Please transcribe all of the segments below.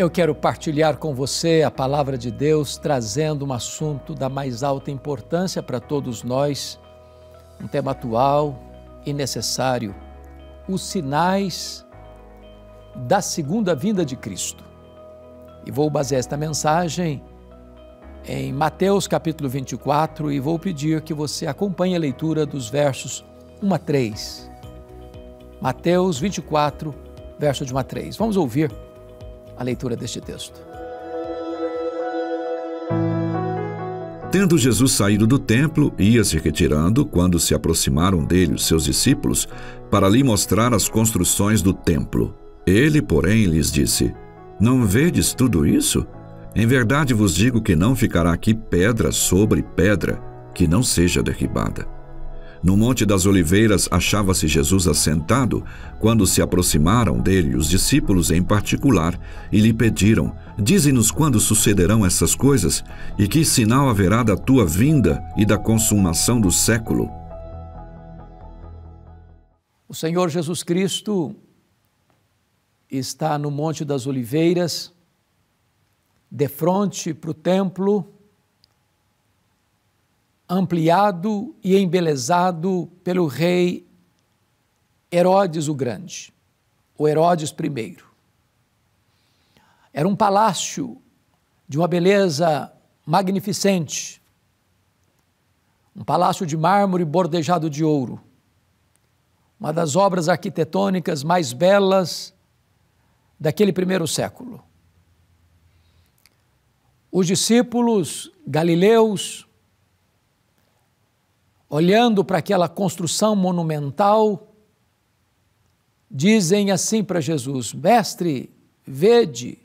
Eu quero partilhar com você a palavra de Deus, trazendo um assunto da mais alta importância para todos nós, um tema atual e necessário: os sinais da segunda vinda de Cristo. E vou basear esta mensagem em Mateus capítulo 24 e vou pedir que você acompanhe a leitura dos versos 1 a 3. Mateus 24, verso de 1 a 3. Vamos ouvir a leitura deste texto. Tendo Jesus saído do templo, ia se retirando quando se aproximaram dele os seus discípulos para lhe mostrar as construções do templo. Ele, porém, lhes disse: Não vedes tudo isso? Em verdade vos digo que não ficará aqui pedra sobre pedra que não seja derribada. No Monte das Oliveiras achava-se Jesus assentado, quando se aproximaram dele os discípulos em particular e lhe pediram: Dize-nos quando sucederão essas coisas e que sinal haverá da tua vinda e da consumação do século. O Senhor Jesus Cristo está no Monte das Oliveiras, de frente para o templo, ampliado e embelezado pelo rei Herodes o Grande, o Herodes I. Era um palácio de uma beleza magnificente, um palácio de mármore bordejado de ouro, uma das obras arquitetônicas mais belas daquele primeiro século. Os discípulos galileus, olhando para aquela construção monumental, dizem assim para Jesus: Mestre, vede,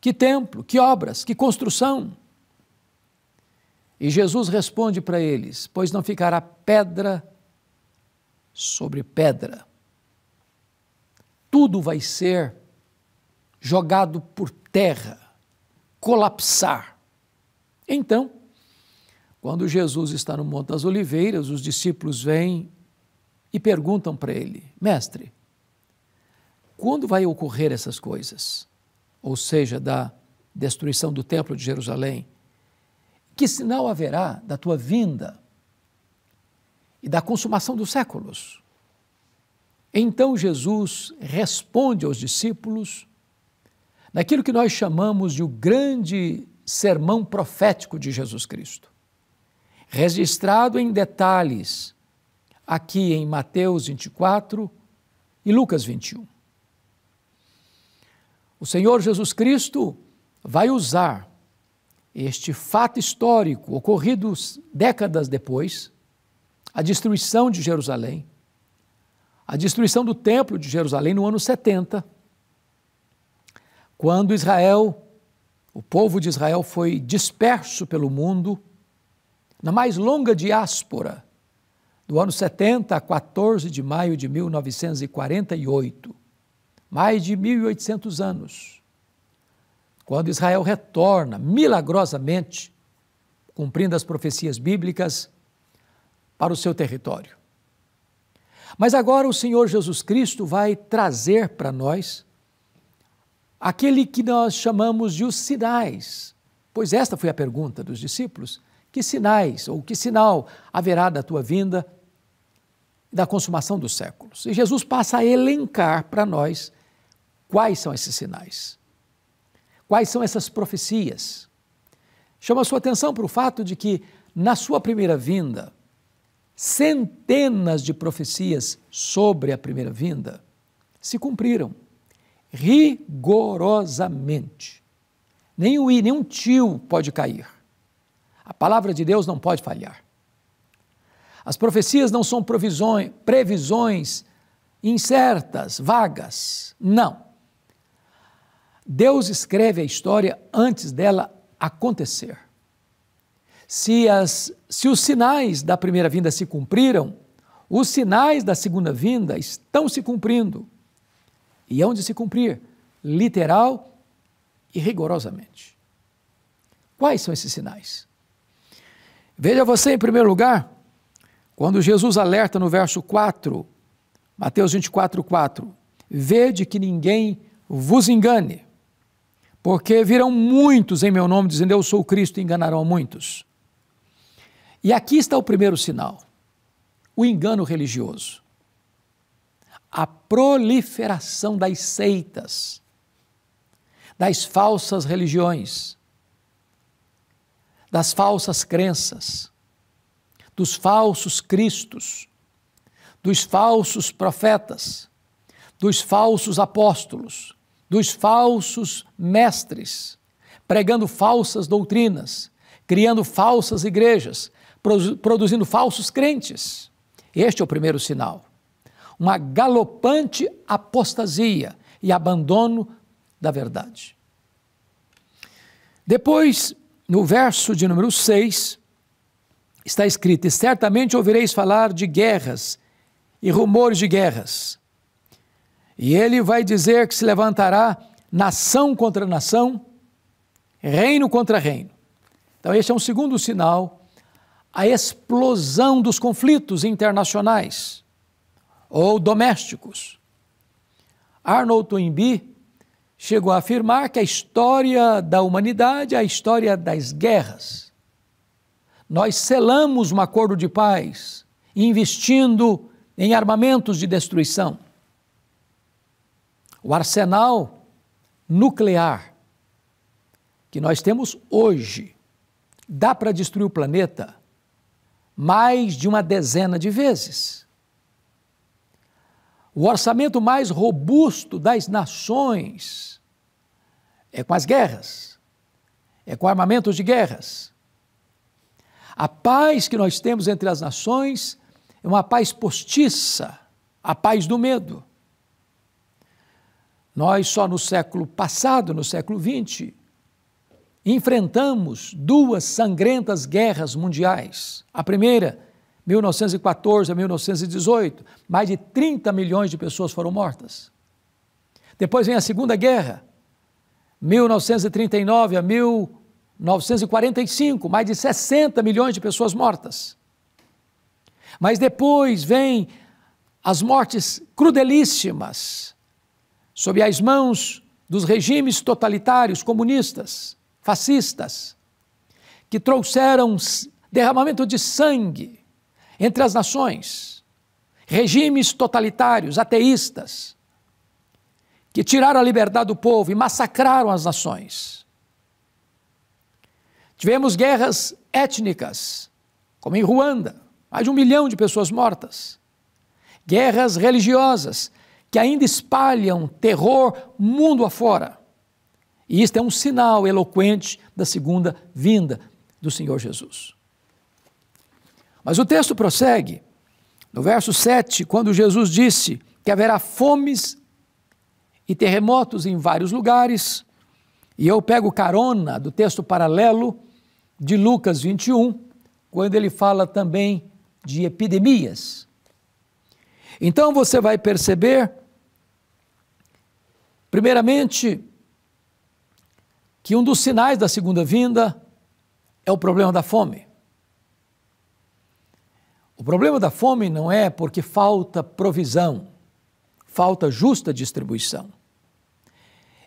que templo, que obras, que construção. E Jesus responde para eles: Pois não ficará pedra sobre pedra. Tudo vai ser jogado por terra, colapsar. Então, quando Jesus está no Monte das Oliveiras, os discípulos vêm e perguntam para ele: Mestre, quando vai ocorrer essas coisas? Ou seja, da destruição do Templo de Jerusalém? Que sinal haverá da tua vinda e da consumação dos séculos? Então Jesus responde aos discípulos naquilo que nós chamamos de o grande sermão profético de Jesus Cristo, registrado em detalhes aqui em Mateus 24 e Lucas 21. O Senhor Jesus Cristo vai usar este fato histórico ocorrido décadas depois, a destruição de Jerusalém, a destruição do Templo de Jerusalém no ano 70, quando Israel, o povo de Israel foi disperso pelo mundo, na mais longa diáspora, do ano 70 a 14 de maio de 1948, mais de 1.800 anos, quando Israel retorna milagrosamente, cumprindo as profecias bíblicas, para o seu território. Mas agora o Senhor Jesus Cristo vai trazer para nós aquele que nós chamamos de os sinais, pois esta foi a pergunta dos discípulos: que sinais, ou que sinal haverá da tua vinda e da consumação dos séculos? E Jesus passa a elencar para nós quais são esses sinais, quais são essas profecias. Chama a sua atenção para o fato de que, na sua primeira vinda, centenas de profecias sobre a primeira vinda se cumpriram rigorosamente. Nenhum tio pode cair. A palavra de Deus não pode falhar. As profecias não são previsões incertas, vagas. Não. Deus escreve a história antes dela acontecer. Se os sinais da primeira vinda se cumpriram, os sinais da segunda vinda estão se cumprindo. E hão de se cumprir, literal e rigorosamente. Quais são esses sinais? Veja você, em primeiro lugar, quando Jesus alerta no verso 4, Mateus 24, 4, vede que ninguém vos engane. porque virão muitos em meu nome dizendo eu sou o Cristo e enganarão a muitos. E aqui está o primeiro sinal, o engano religioso, a proliferação das seitas, das falsas religiões, das falsas crenças, dos falsos cristos, dos falsos profetas, dos falsos apóstolos, dos falsos mestres, pregando falsas doutrinas, criando falsas igrejas, produzindo falsos crentes. Este é o primeiro sinal. Uma galopante apostasia e abandono da verdade. Depois, no verso de número 6, está escrito: e certamente ouvireis falar de guerras e rumores de guerras. E ele vai dizer que se levantará nação contra nação, reino contra reino. Então este é um segundo sinal, a explosão dos conflitos internacionais ou domésticos. Arnold Toynbee chegou a afirmar que a história da humanidade é a história das guerras. Nós selamos um acordo de paz, investindo em armamentos de destruição. O arsenal nuclear que nós temos hoje dá para destruir o planeta mais de uma dezena de vezes. O orçamento mais robusto das nações é com as guerras, é com armamentos de guerras. A paz que nós temos entre as nações é uma paz postiça, a paz do medo. Nós só no século passado, no século XX, enfrentamos duas sangrentas guerras mundiais. A primeira, 1914 a 1918, mais de 30 milhões de pessoas foram mortas. Depois vem a Segunda Guerra, 1939 a 1945, mais de 60 milhões de pessoas mortas. Mas depois vem as mortes crudelíssimas, sob as mãos dos regimes totalitários, comunistas, fascistas, que trouxeram derramamento de sangue entre as nações, regimes totalitários, ateístas, que tiraram a liberdade do povo e massacraram as nações. Tivemos guerras étnicas, como em Ruanda, mais de 1 milhão de pessoas mortas. Guerras religiosas, que ainda espalham terror mundo afora. E isto é um sinal eloquente da segunda vinda do Senhor Jesus. Mas o texto prossegue, no verso 7, quando Jesus disse que haverá fomes e terremotos em vários lugares, e eu pego carona do texto paralelo de Lucas 21, quando ele fala também de epidemias. Então você vai perceber, primeiramente, que um dos sinais da segunda vinda é o problema da fome. O problema da fome não é porque falta provisão, falta justa distribuição.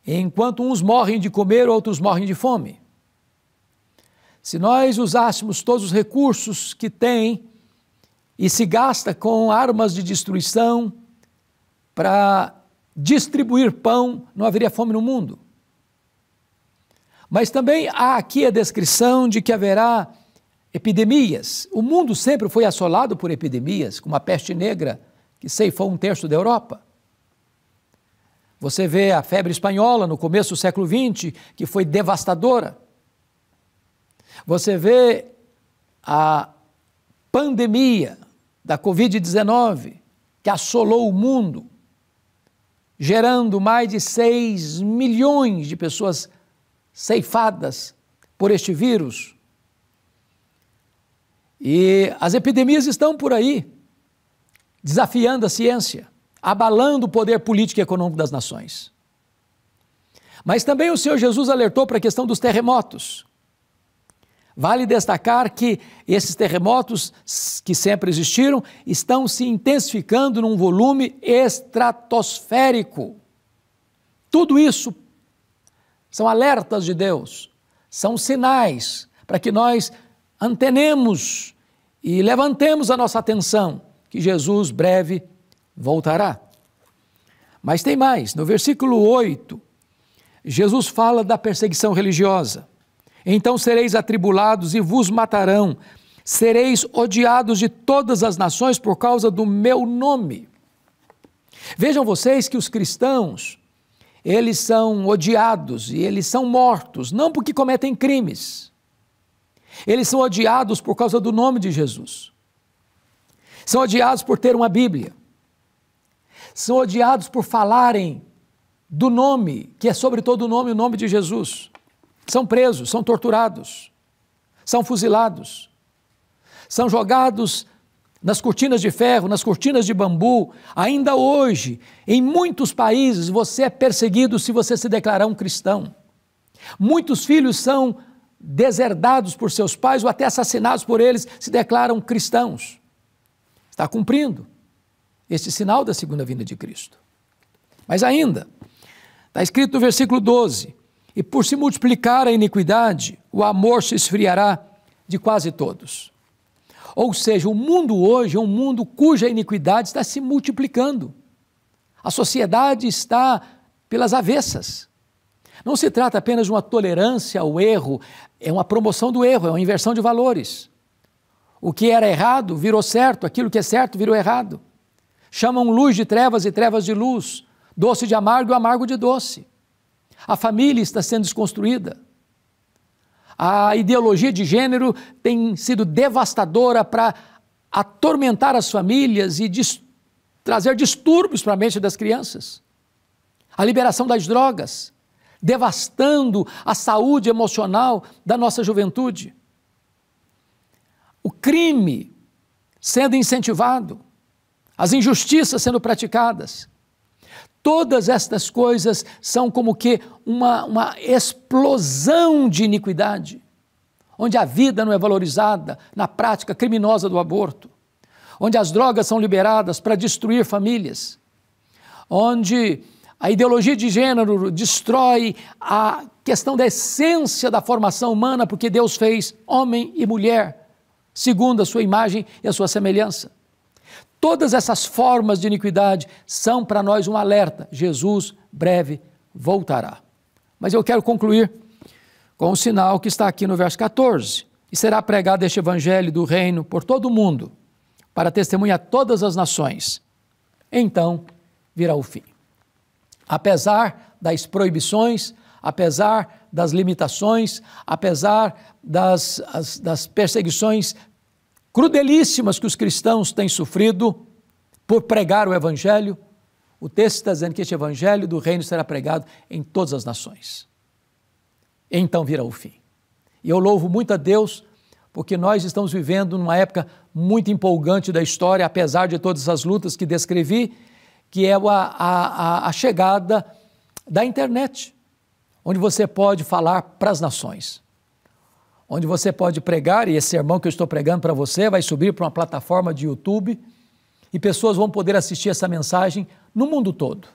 Enquanto uns morrem de comer, outros morrem de fome. Se nós usássemos todos os recursos que tem e se gasta com armas de destruição para distribuir pão, não haveria fome no mundo. Mas também há aqui a descrição de que haverá epidemias. O mundo sempre foi assolado por epidemias, como a peste negra, que ceifou 1/3 da Europa. Você vê a febre espanhola no começo do século XX, que foi devastadora. Você vê a pandemia da Covid-19, que assolou o mundo, gerando mais de 6 milhões de pessoas ceifadas por este vírus. E as epidemias estão por aí, desafiando a ciência, abalando o poder político e econômico das nações. Mas também o Senhor Jesus alertou para a questão dos terremotos. Vale destacar que esses terremotos, que sempre existiram, estão se intensificando num volume estratosférico. Tudo isso são alertas de Deus, são sinais para que nós antenemos e levantemos a nossa atenção, que Jesus breve voltará. Mas tem mais, no versículo 8, Jesus fala da perseguição religiosa. Então sereis atribulados e vos matarão, sereis odiados de todas as nações por causa do meu nome. Vejam vocês que os cristãos, eles são odiados e eles são mortos, não porque cometem crimes. Eles são odiados por causa do nome de Jesus. São odiados por ter uma Bíblia. São odiados por falarem do nome, que é sobre todo nome, o nome de Jesus. São presos, são torturados, são fuzilados, são jogados nas cortinas de ferro, nas cortinas de bambu. Ainda hoje, em muitos países, você é perseguido se você se declarar um cristão. Muitos filhos são deserdados por seus pais ou até assassinados por eles, se declaram cristãos. Está cumprindo este sinal da segunda vinda de Cristo. Mas ainda, está escrito no versículo 12, e por se multiplicar a iniquidade, o amor se esfriará de quase todos. Ou seja, o mundo hoje é um mundo cuja iniquidade está se multiplicando. A sociedade está pelas avessas. Não se trata apenas de uma tolerância ao erro, é uma promoção do erro, é uma inversão de valores. O que era errado virou certo, aquilo que é certo virou errado. Chamam luz de trevas e trevas de luz, doce de amargo e amargo de doce. A família está sendo desconstruída. A ideologia de gênero tem sido devastadora para atormentar as famílias e trazer distúrbios para a mente das crianças. A liberação das drogas, devastando a saúde emocional da nossa juventude. O crime sendo incentivado, as injustiças sendo praticadas. Todas estas coisas são como que uma explosão de iniquidade, onde a vida não é valorizada na prática criminosa do aborto, onde as drogas são liberadas para destruir famílias, onde a ideologia de gênero destrói a questão da essência da formação humana, porque Deus fez homem e mulher, segundo a sua imagem e a sua semelhança. Todas essas formas de iniquidade são para nós um alerta. Jesus breve voltará. Mas eu quero concluir com um sinal que está aqui no verso 14. E será pregado este evangelho do reino por todo o mundo, para testemunhar todas as nações. Então virá o fim. Apesar das proibições, apesar das limitações, apesar das perseguições crudelíssimas que os cristãos têm sofrido por pregar o evangelho, o texto está dizendo que este evangelho do reino será pregado em todas as nações. Então virá o fim. E eu louvo muito a Deus, porque nós estamos vivendo numa época muito empolgante da história, apesar de todas as lutas que descrevi, que é a chegada da internet, onde você pode falar para as nações, onde você pode pregar, e esse sermão que eu estou pregando para você vai subir para uma plataforma de YouTube, e pessoas vão poder assistir essa mensagem no mundo todo.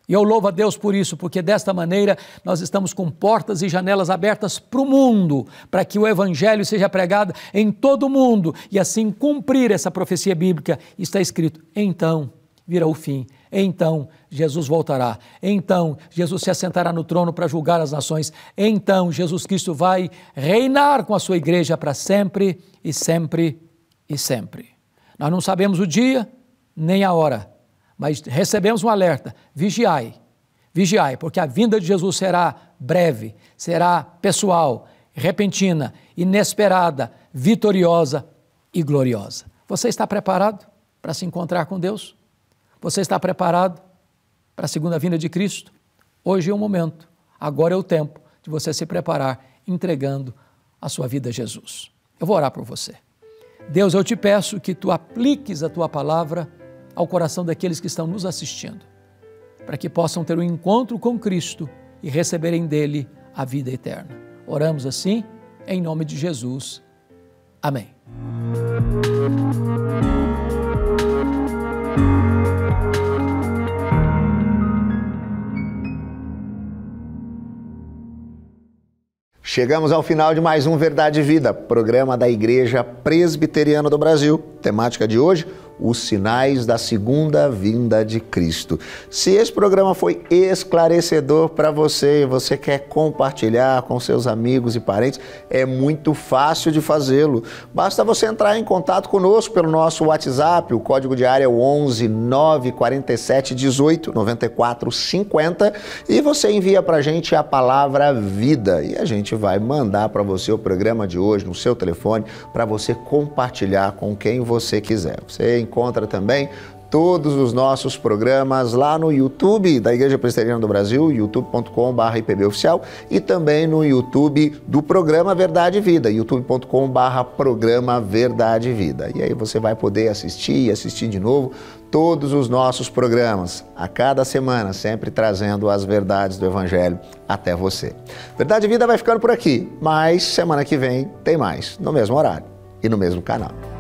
E eu louvo a Deus por isso, porque desta maneira nós estamos com portas e janelas abertas para o mundo, para que o evangelho seja pregado em todo o mundo, e assim cumprir essa profecia bíblica. Está escrito, então virá o fim, então Jesus voltará, então Jesus se assentará no trono para julgar as nações, então Jesus Cristo vai reinar com a sua igreja para sempre e sempre e sempre. Nós não sabemos o dia nem a hora, mas recebemos um alerta, vigiai, porque a vinda de Jesus será breve, será pessoal, repentina, inesperada, vitoriosa e gloriosa. Você está preparado para se encontrar com Deus? Você está preparado para a segunda vinda de Cristo? Hoje é o momento, agora é o tempo de você se preparar entregando a sua vida a Jesus. Eu vou orar por você. Deus, eu te peço que tu apliques a tua palavra ao coração daqueles que estão nos assistindo, para que possam ter um encontro com Cristo e receberem dele a vida eterna. Oramos assim, em nome de Jesus. Amém. Chegamos ao final de mais um Verdade e Vida, programa da Igreja Presbiteriana do Brasil. Temática de hoje, os sinais da segunda vinda de Cristo. Se esse programa foi esclarecedor para você e você quer compartilhar com seus amigos e parentes, é muito fácil de fazê-lo. Basta você entrar em contato conosco pelo nosso WhatsApp, o código de área é o 11 947 18 94 50 e você envia para a gente a palavra vida e a gente vai mandar para você o programa de hoje no seu telefone para você compartilhar com quem você quiser. Você encontra também todos os nossos programas lá no YouTube da Igreja Presbiteriana do Brasil, youtube.com/IPBOficial e também no YouTube do programa Verdade e Vida, youtube.com/programa Verdade e Vida. E aí você vai poder assistir e assistir de novo todos os nossos programas, a cada semana, sempre trazendo as verdades do Evangelho até você. Verdade e Vida vai ficando por aqui, mas semana que vem tem mais, no mesmo horário e no mesmo canal.